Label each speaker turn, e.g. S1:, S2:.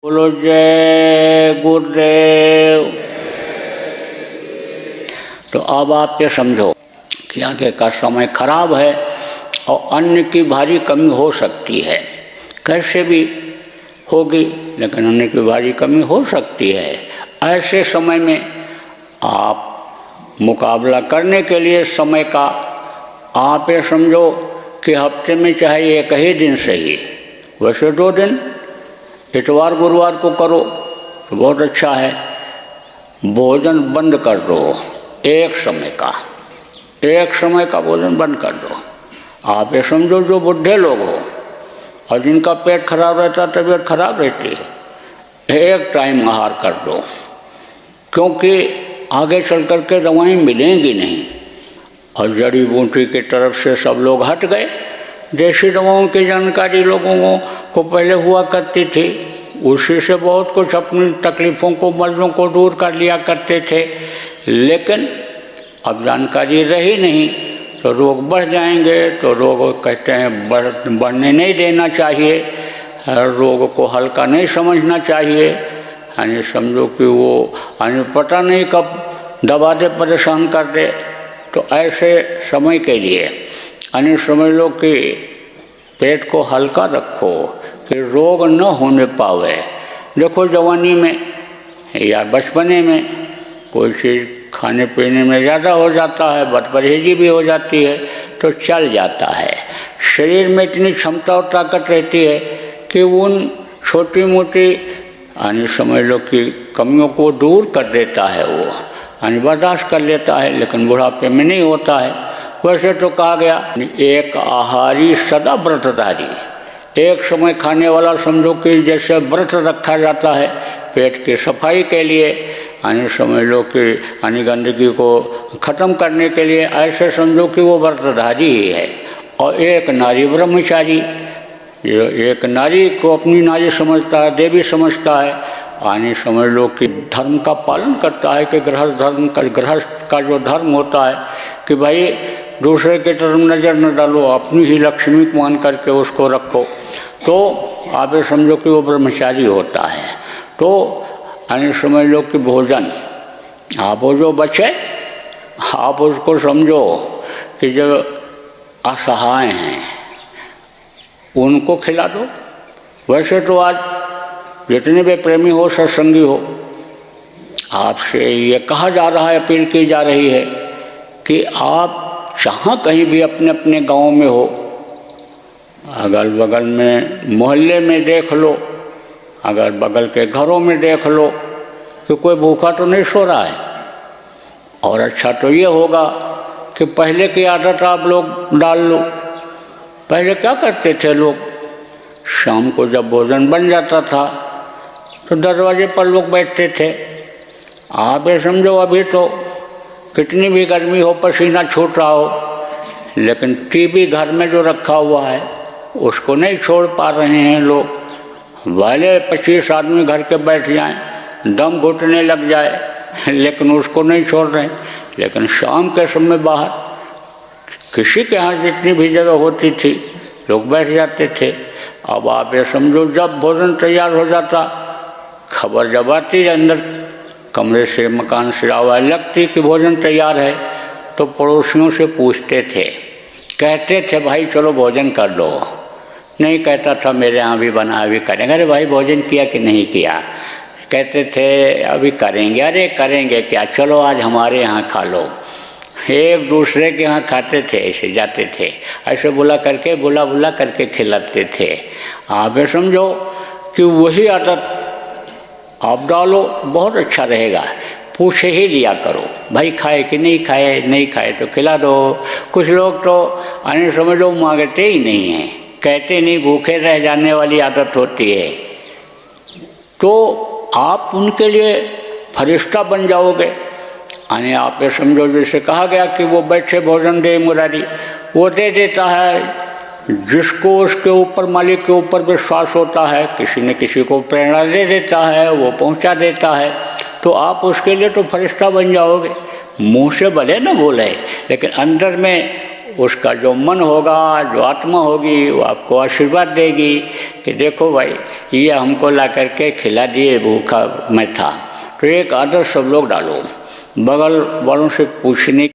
S1: बोलो जय गुरुदेव। तो अब आप ये समझो कि आगे का समय खराब है और अन्न की भारी कमी हो सकती है। कैसे भी होगी, लेकिन अन्न की भारी कमी हो सकती है। ऐसे समय में आप मुकाबला करने के लिए समय का आप ये समझो कि हफ्ते में चाहे एक ही दिन सही, वैसे 2 दिन इतवार गुरुवार को करो तो बहुत अच्छा है। भोजन बंद कर दो, एक समय का भोजन बंद कर दो। आप ये समझो जो बुढ़े लोग हो और जिनका पेट खराब रहता, तबीयत खराब रहती है, एक टाइम आहार कर दो, क्योंकि आगे चल कर के दवाएँ मिलेंगी नहीं। और जड़ी बूटी की तरफ से सब लोग हट गए। देसी दवाओं की जानकारी लोगों को पहले हुआ करती थी, उसी से बहुत कुछ अपनी तकलीफ़ों को मर्ज़ों को दूर कर लिया करते थे। लेकिन अब जानकारी रही नहीं तो रोग बढ़ जाएंगे। तो रोग कहते हैं बढ़ने नहीं देना चाहिए, रोग को हल्का नहीं समझना चाहिए। यानी समझो कि वो पता नहीं कब दबा दे, परेशान कर दे। तो ऐसे समय के लिए समझ लो कि पेट को हल्का रखो कि रोग न होने पावे। देखो जवानी में या बचपने में कोई चीज़ खाने पीने में ज़्यादा हो जाता है, बदपरहेजी भी हो जाती है, तो चल जाता है। शरीर में इतनी क्षमता और ताकत रहती है कि उन छोटी मोटी समझ लो कि कमियों को दूर कर देता है। वो बर्दाश्त कर लेता है, लेकिन बुढ़ापे में नहीं होता है। वैसे तो कहा गया एक आहारी सदा व्रतधारी। एक समय खाने वाला समझो कि जैसे व्रत रखा जाता है पेट की सफाई के लिए, समझ लो कि गंदगी को ख़त्म करने के लिए, ऐसे समझो कि वो व्रतधारी ही है। और एक नारी ब्रह्मचारी, जो एक नारी को अपनी नारी समझता है, देवी समझता है, समझ लो कि धर्म का पालन करता है कि गृहस्थ का जो धर्म होता है कि भाई दूसरे की तरफ नज़र न डालो, अपनी ही लक्ष्मी को मान करके उसको रखो। तो आप ये समझो कि वो ब्रह्मचारी होता है। तो समझ लो कि भोजन आप जो बचे आप उसको समझो कि जो असहाय हैं उनको खिला दो। वैसे तो आज जितने भी प्रेमी हो, सत्संगी हो, आपसे ये कहा जा रहा है, अपील की जा रही है कि आप जहाँ कहीं भी अपने अपने गांव में हो, अगल बगल में मोहल्ले में देख लो, अगर बगल के घरों में देख लो कि कोई भूखा तो नहीं सो रहा है। और अच्छा तो ये होगा कि पहले की आदत आप लोग डाल लो। पहले क्या करते थे लोग, शाम को जब भोजन बन जाता था तो दरवाजे पर लोग बैठते थे। आप ये समझो अभी तो कितनी भी गर्मी हो, पसीना छूट रहा हो, लेकिन टीवी घर में जो रखा हुआ है उसको नहीं छोड़ पा रहे हैं लोग। वाले 25 आदमी घर के बैठ जाएं, दम घुटने लग जाए, लेकिन उसको नहीं छोड़ रहे। लेकिन शाम के समय बाहर किसी के यहाँ जितनी भी जगह होती थी लोग बैठ जाते थे। अब आप ये समझो जब भोजन तैयार हो जाता, खबर जब आती अंदर कमरे से, मकान से आवाज़ लगती कि भोजन तैयार है, तो पड़ोसियों से पूछते थे, कहते थे भाई चलो भोजन कर दो। नहीं कहता था मेरे यहाँ भी बना, अभी करेंगे। अरे भाई भोजन किया कि नहीं किया? कहते थे अभी करेंगे। अरे करेंगे क्या, चलो आज हमारे यहाँ खा लो। एक दूसरे के यहाँ खाते थे, ऐसे जाते थे, ऐसे बुला करके खिलाते थे। आप ये समझो कि वही आदत आप डालो, बहुत अच्छा रहेगा। पूछे ही लिया करो, भाई खाए कि नहीं खाए, नहीं खाए तो खिला दो। कुछ लोग तो समझ लो मांगते ही नहीं हैं, कहते नहीं, भूखे रह जाने वाली आदत होती है। तो आप उनके लिए फरिश्ता बन जाओगे। आप ये समझो जैसे कहा गया कि वो बैठे भोजन दे मुरारी, वो दे देता है जिसको उसके ऊपर, मालिक के ऊपर विश्वास होता है। किसी न किसी को प्रेरणा दे देता है, वो पहुंचा देता है। तो आप उसके लिए तो फरिश्ता बन जाओगे। मुंह से भले न बोले, लेकिन अंदर में उसका जो मन होगा, जो आत्मा होगी, वो आपको आशीर्वाद देगी कि देखो भाई ये हमको ला करके खिला दिए, भूखा मैं था। तो एक आदत सब लोग डालो, बगल वालों से पूछने